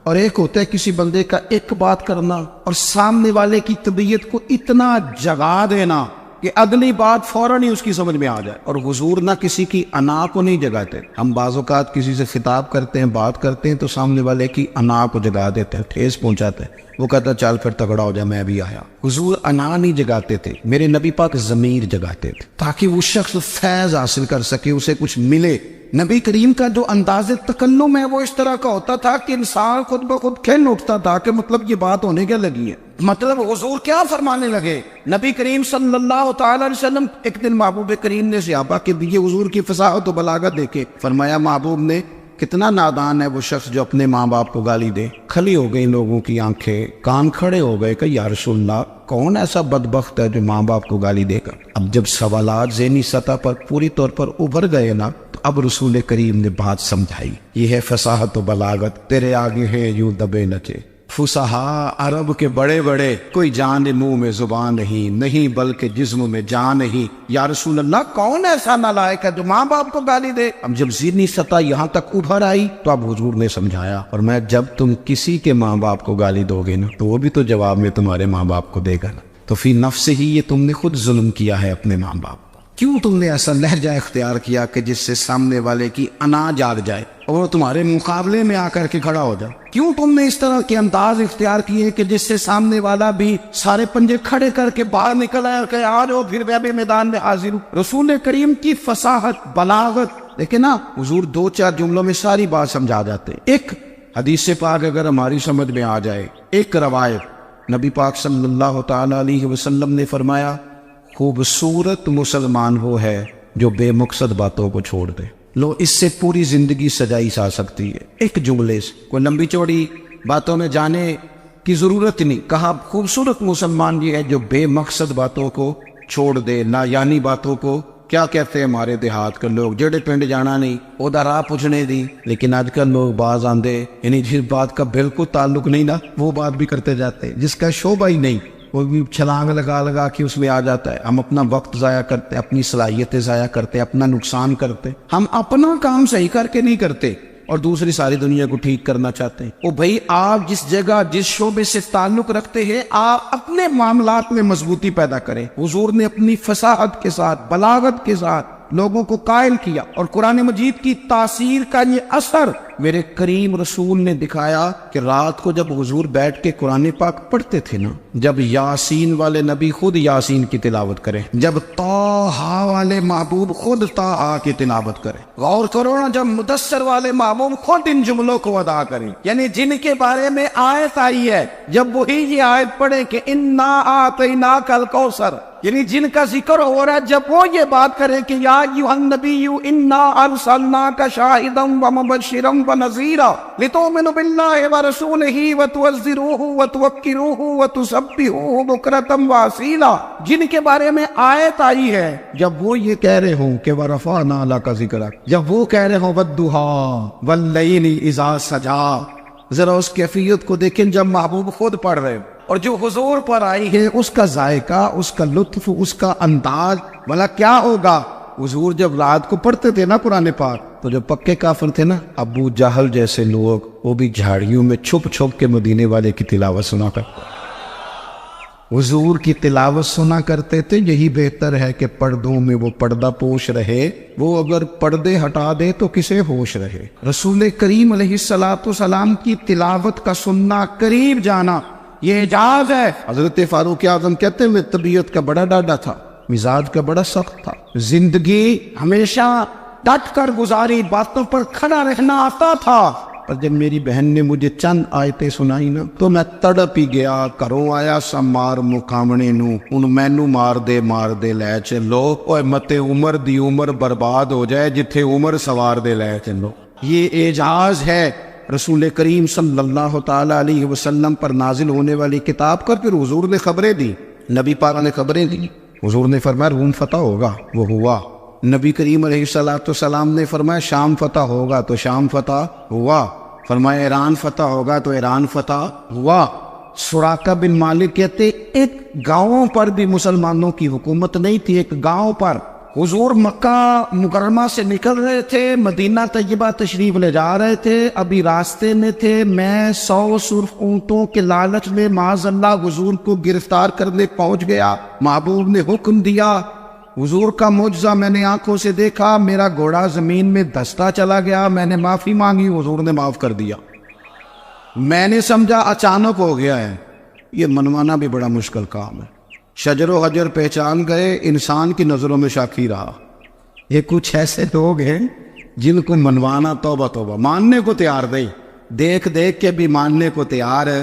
اور ایک ہوتا ہے کسی بندے کا ایک بات کرنا اور سامنے والے کی طبیعت کو اتنا جگا دینا کہ اگلی بات فوراً ہی اس کی سمجھ میں آ جائے. اور حضور نہ کسی کی انا کو نہیں جگاتے. ہم بعض اوقات کسی سے خطاب کرتے ہیں، بات کرتے ہیں تو سامنے والے کی انا کو جگا دیتے ہیں، ٹھیس پہنچاتے ہیں. وہ کہتا چل پھر تگڑا ہو جائے میں بھی آیا. حضور انا نہیں جگاتے تھے، میرے نبی پاک ضمیر جگاتے تھے تاکہ وہ شخص فیض حاصل کر سکے، اسے کچھ ملے. نبی کریم کا جو انداز تکلم ہے وہ اس طرح کا ہوتا تھا کہ انسان خود بخود کھل اٹھتا تھا کہ مطلب یہ بات ہونے کیا لگی ہے، مطلب حضور کیا فرمانے لگے. نبی کریم صلی اللہ تعالی علیہ وسلم ایک دن محبوب کریم نے صحابہ کے دیے حضور کی فصاحت و بلاغت دیکھے. فرمایا محبوب نے کتنا نادان ہے وہ شخص جو اپنے ماں باپ کو گالی دے. کھلی ہو گئی لوگوں کی آنکھیں، کان کھڑے ہو گئے کہ یا رسول اللہ کون ایسا بدبخت ہے جو ماں باپ کو گالی دے گا. اب جب سوالات ذہنی سطح پر پوری طور پر ابھر گئے نا تو اب رسول کریم نے بات سمجھائی. یہ ہے فصاحت و بلاغت، تیرے آگے ہے یوں دبے نچے. فصحا عرب کے بڑے بڑے، کوئی جان منہ میں زبان نہیں بلکہ جسم میں جان نہیں. یا رسول اللہ کون ایسا نالائق ہے جو ماں باپ کو گالی دے. اب جب ذہنی سطح یہاں تک ابھر آئی تو اب حضور نے سمجھایا، اور میں جب تم کسی کے ماں باپ کو گالی دو گے نا تو وہ بھی تو جواب میں تمہارے ماں باپ کو دے گا نا. تو فی نفس ہی یہ تم نے خود ظلم کیا ہے اپنے ماں باپ. کیوں تم نے ایسا لہجہ اختیار کیا کہ جس سے سامنے والے کی انا جاگ جائے اور وہ تمہارے مقابلے میں آ کر کے کھڑا ہو جائے؟ کیوں تم نے اس طرح کے انداز اختیار کیے کہ جس سے سامنے والا بھی سارے پنجے کھڑے کر کے باہر نکل آئے اور کہ آ جاؤ پھر میں بھی میدان میں حاضر ہوں. رسول کریم کی فصاحت بلاغت دیکھیں نا، حضور 2-4 جملوں میں ساری بات سمجھا جاتے. ایک حدیث پاک اگر ہماری سمجھ میں آ جائے، ایک روایت نبی پاک صلی اللہ تعالی علیہ وسلم نے فرمایا خوبصورت مسلمان وہ ہے جو بے مقصد باتوں کو چھوڑ دے. لو اس سے پوری زندگی سجائی جا سکتی ہے ایک جملے سے. کوئی لمبی چوڑی باتوں میں جانے کی ضرورت نہیں. کہا خوبصورت مسلمان یہ ہے جو بے مقصد باتوں کو چھوڑ دے، نا یعنی باتوں کو. کیا کہتے ہیں ہمارے دیہات کے لوگ، جڑے پنڈ جانا نہیں اودا راہ پوچھنے دی. لیکن آج کل لوگ باز آندے یعنی جس بات کا بالکل تعلق نہیں نا وہ بات بھی کرتے جاتے ہیں، جس کا شعبہ ہی نہیں وہ بھی چھلانگ لگا کے اس میں آ جاتا ہے. ہم اپنا وقت ضائع کرتے، اپنی صلاحیتیں ضائع کرتے، اپنا نقصان کرتے. ہم اپنا کام صحیح کر کے نہیں کرتے اور دوسری ساری دنیا کو ٹھیک کرنا چاہتے ہیں. او بھائی آپ جس جگہ جس شعبے سے تعلق رکھتے ہیں آپ اپنے معاملات میں مضبوطی پیدا کریں. حضور نے اپنی فصاحت کے ساتھ بلاغت کے ساتھ لوگوں کو قائل کیا اور قرآن مجید کی تاثیر کا یہ اثر میرے کریم رسول نے دکھایا کہ رات کو جب حضور بیٹھ کے قرآن پاک پڑھتے تھے نا، جب یاسین والے نبی خود یاسین کی تلاوت کریں، جب طٰہٰ والے محبوب خود طٰہٰ کی تلاوت کریں، غور کرو نا جب مدثر والے محبوب خود ان جملوں کو ادا کریں، یعنی جن کے بارے میں آیت آئی ہے جب وہی یہ آیت پڑھیں کہ انا اعطیناک الکوثر، یعنی جن کا ذکر ہو رہا ہے جب وہ یہ بات کریں کہ یا ایھا النبی انا ارسلناک شاہدا ومبشرا ونذیرا لتؤمنوا باللہ ورسولہ وتعزروہ وتوقروہ وتسبحوہ بکرۃ واصیلا، جن کے بارے میں آیت آئی ہے جب وہ یہ کہہ رہے ہوں کہ ورفعنا لک ذکرک، جب وہ کہہ رہے ہوں والضحیٰ واللیل اذا سجا. ذرا اس کیفیت کو دیکھیں جب محبوب خود پڑھ رہے اور جو حضور پر آئی ہے اس کا ذائقہ، اس کا لطف، اس کا انداز بھلا کیا ہوگا. حضور جب رات کو پڑھتے تھے نا قرآن پاک تو جو پکے کافر تھے نا ابو جہل جیسے لوگ وہ بھی جھاڑیوں میں چھپ چھپ کے مدینے والے کی تلاوت سنا کرتے، حضور کی تلاوت سنا کرتے تھے. یہی بہتر ہے کہ پردوں میں وہ پردہ پوش رہے، وہ اگر پردے ہٹا دے تو کسے ہوش رہے. رسول کریم علیہ السلام کی تلاوت کا سننا، قریب جانا یہ اعجاز ہے. حضرت فاروق اعظم کہتے ہیں میں طبیعت کا بڑا ڈاڈا تھا، مزاج کا بڑا سخت تھا، زندگی ہمیشہ ڈٹ کر گزاری، باتوں پر کھڑا رہنا آتا تھا، پر جب میری بہن نے مجھے چند آیتیں سنائی نا تو میں تڑپ ہی گیا. کروں آیا سا مار مقامنے نو ان مینو مار دے لے چلو، اوے متے عمر دی عمر برباد ہو جائے جتھے عمر سوار دے لے چلو. یہ اعجاز ہے رسول کریم صلی اللہ تعالی علیہ وسلم پر نازل ہونے والی کتاب کا. پھر حضور نے خبریں دی، نبی پاک نے خبریں دی. حضور نے فرمایا روم فتح ہوگا، وہ ہوا. نبی کریم علیہ السلام نے فرمایا شام فتح ہوگا تو شام فتح ہوا. فرمایا ایران فتح ہوگا تو ایران فتح ہوا. سراقہ بن مالک کہتے ایک گاؤں پر بھی مسلمانوں کی حکومت نہیں تھی، ایک گاؤں پر حضور مکہ مکرمہ سے نکل رہے تھے، مدینہ طیبہ تشریف لے جا رہے تھے، ابھی راستے میں تھے، میں 100 سرخ اونٹوں کے لالچ میں معاذ اللہ حضور کو گرفتار کرنے پہنچ گیا۔ محبوب نے حکم دیا، حضور کا معجزہ میں نے آنکھوں سے دیکھا، میرا گھوڑا زمین میں دھستا چلا گیا، میں نے معافی مانگی، حضور نے معاف کر دیا۔ میں نے سمجھا اچانک ہو گیا ہے، یہ منوانا بھی بڑا مشکل کام ہے۔ شجر و حجر پہچان گئے، انسان کی نظروں میں شاکی رہا۔ یہ کچھ ایسے لوگ ہیں جن کو منوانا توبہ توبہ، ماننے کو تیار نہیں، دیکھ دیکھ کے بھی ماننے کو تیار ہے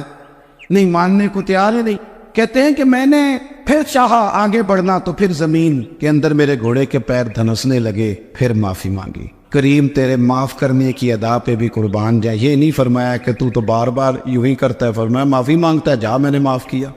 نہیں، ماننے کو تیار ہے نہیں۔ کہتے ہیں کہ میں نے پھر چاہا آگے بڑھنا تو پھر زمین کے اندر میرے گھوڑے کے پیر دھنسنے لگے، پھر معافی مانگی۔ کریم تیرے معاف کرنے کی ادا پہ بھی قربان جائے، یہ نہیں فرمایا کہ تو بار بار یوں ہی کرتا ہے، فرمایا معافی مانگتا ہے جا، میں نے معاف کیا۔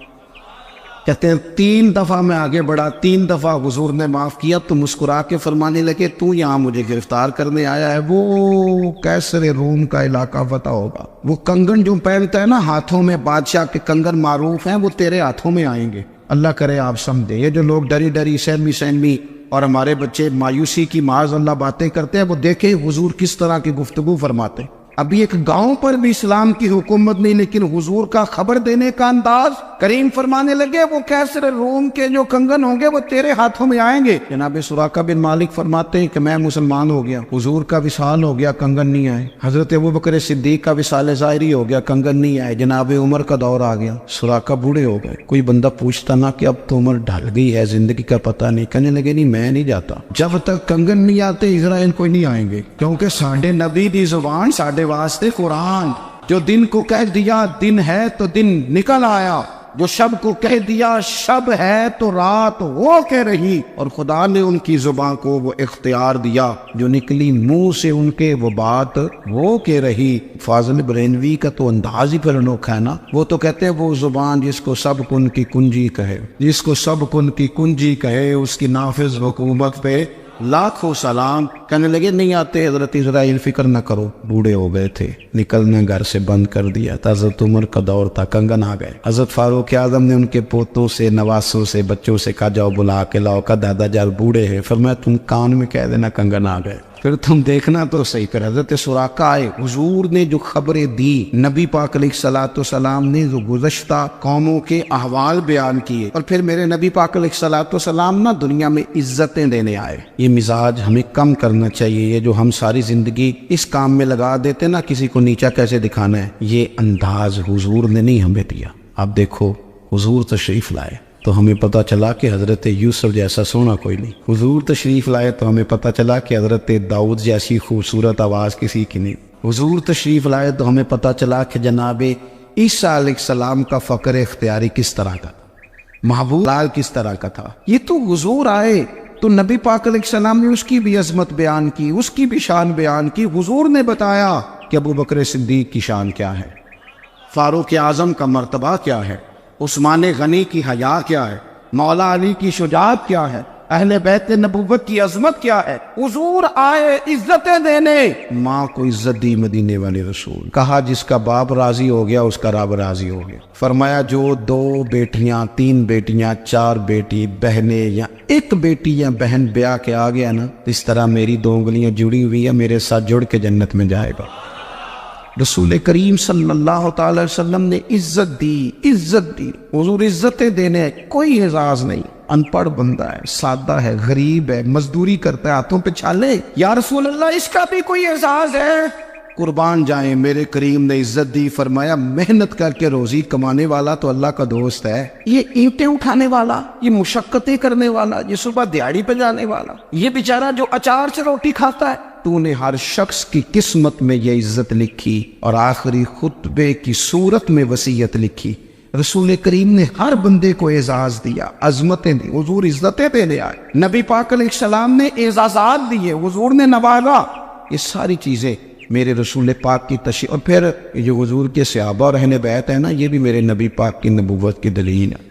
کہتے ہیں 3 دفعہ میں آگے بڑھا، 3 دفعہ حضور نے معاف کیا تو مسکرا کے فرمانے لگے تو یہاں مجھے گرفتار کرنے آیا ہے، وہ کیسر روم کا علاقہ فتح ہوگا، وہ کنگن جو پہنتا ہے نا ہاتھوں میں، بادشاہ کے کنگن معروف ہیں، وہ تیرے ہاتھوں میں آئیں گے۔ اللہ کرے آپ سمجھیں، یہ جو لوگ ڈری ڈری سہمی اور ہمارے بچے مایوسی کی معاذ اللہ باتیں کرتے ہیں، وہ دیکھیں حضور کس طرح کی گفتگو فرماتے ہیں۔ ابھی ایک گاؤں پر بھی اسلام کی حکومت نہیں، لیکن حضور کا خبر دینے کا انداز، کریم فرمانے لگے وہ کیسر روم کے جو کنگن ہوں گے وہ تیرے ہاتھوں میں آئیں گے۔ جناب سراقہ بن مالک فرماتے ہیں کہ میں مسلمان ہو گیا، حضور کا وصال ہو گیا، کنگن نہیں آئے۔ حضرت ابوبکر صدیق کا وصال ظاہری ہو گیا، کنگن نہیں آئے۔ جناب عمر کا دور آ گیا، سراقہ بوڑھے ہو گئے۔ کوئی بندہ پوچھتا نا کہ اب تو عمر ڈھل گئی ہے، زندگی کا پتہ نہیں، کہنے لگے نہیں میں نہیں جاتا، جب تک کنگن نہیں آتے اسرائیل کوئی نہیں آئیں گے، کیونکہ ساڈے نبی دی زبان ساڈے واسطے قرآن، جو دن کو کہہ دیا دن ہے تو دن نکل آیا، جو شب کو کہہ دیا شب ہے تو رات ہو کے رہی، اور خدا نے ان کی زبان کو وہ اختیار دیا، جو نکلی منہ سے ان کے وہ بات ہو کے رہی۔ فاضل برینوی کا تو انداز ہی پھر انوکھا ہے نا، وہ تو کہتے ہیں وہ زبان جس کو سب کن کی کنجی کہے، جس کو سب کن کی کنجی کہے، اس کی نافذ حکومت پہ لاکھوں سلام۔ کہنے لگے نہیں آتے حضرت اسرائیل، فکر نہ کرو، بوڑھے ہو گئے تھے، نکلنا گھر سے بند کر دیا تھا، حضرت عمر کا دور تھا، کنگن آ گئے۔ حضرت فاروق اعظم نے ان کے پوتوں سے، نواسوں سے، بچوں سے کہا جاؤ بلا کے لاؤ، کا دادا جان بوڑھے ہیں، فرمایا تم کان میں کہہ دینا کنگن آ گئے، پھر تم دیکھنا تو صحیح کر۔ حضرت سراقہ آئے، حضور نے جو خبریں دی، نبی پاک علیہ الصلوۃ والسلام نے جو گزشتہ قوموں کے احوال بیان کیے، اور پھر میرے نبی پاک علیہ الصلوۃ والسلام نا دنیا میں عزتیں دینے آئے۔ یہ مزاج ہمیں کم کرنا چاہیے، یہ جو ہم ساری زندگی اس کام میں لگا دیتے نا کسی کو نیچا کیسے دکھانا ہے، یہ انداز حضور نے نہیں ہمیں دیا۔ اب دیکھو حضور تشریف لائے تو ہمیں پتہ چلا کہ حضرت یوسف جیسا سونا کوئی نہیں، حضور تشریف لائے تو ہمیں پتہ چلا کہ حضرت داؤد جیسی خوبصورت آواز کسی کی نہیں، حضور تشریف لائے تو ہمیں پتہ چلا کہ جناب عیسیٰ علیہ السلام کا فقر اختیاری کس طرح کا تھا، محبوب لال کس طرح کا تھا۔ یہ تو حضور آئے تو نبی پاک علیہ السلام نے اس کی بھی عظمت بیان کی، اس کی بھی شان بیان کی۔ حضور نے بتایا کہ ابوبکر صدیق کی شان کیا ہے، فاروق اعظم کا مرتبہ کیا ہے، عثمان غنی کی حیا کیا ہے، مولا علی کی شجاعت کیا ہے، اہل بیت نبوت کی عظمت کیا ہے۔ حضور آئے عزتیں دینے، ماں کو عزت دی مدینے والے رسول، کہا جس کا باپ راضی ہو گیا اس کا رب راضی ہو گیا۔ فرمایا جو 2 بیٹیاں، 3 بیٹیاں، 4 بیٹی بہنیں یا 1 بیٹی یا بہن بیاہ کے آ گیا نا، اس طرح میری 2 انگلیاں جڑی ہوئی ہیں، میرے ساتھ جڑ کے جنت میں جائے گا۔ رسول کریم صلی اللہ تعالی وسلم نے عزت دی، عزت دی۔ حضور عزتیں دینے، کوئی اعزاز نہیں، ان پڑھ بندہ ہے، سادہ ہے، غریب ہے، مزدوری کرتا ہے، ہاتھوں پہ چھالے، یا رسول اللہ اس کا بھی کوئی اعزاز ہے؟ قربان جائیں، میرے کریم نے عزت دی، فرمایا محنت کر کے روزی کمانے والا تو اللہ کا دوست ہے، یہ اینٹیں اٹھانے والا، یہ مشقتیں کرنے والا، یہ صبح دیہڑی پہ جانے والا، یہ بیچارہ جو اچار سے روٹی کھاتا ہے، تو نے ہر شخص کی قسمت میں یہ عزت لکھی اور آخری خطبے کی صورت میں وصیت لکھی۔ رسول کریم نے ہر بندے کو اعزاز دیا، عظمتیں دی، حضور عزتیں دینے آئے، نبی پاک علیہ السلام نے اعزازات دیے، حضور نے نوازا۔ یہ ساری چیزیں میرے رسول پاک کی تشریح، اور پھر یہ جو حضور کے صحابہ اور اہل بیت ہے نا، یہ بھی میرے نبی پاک کی نبوت کی دلیل ہے۔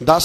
10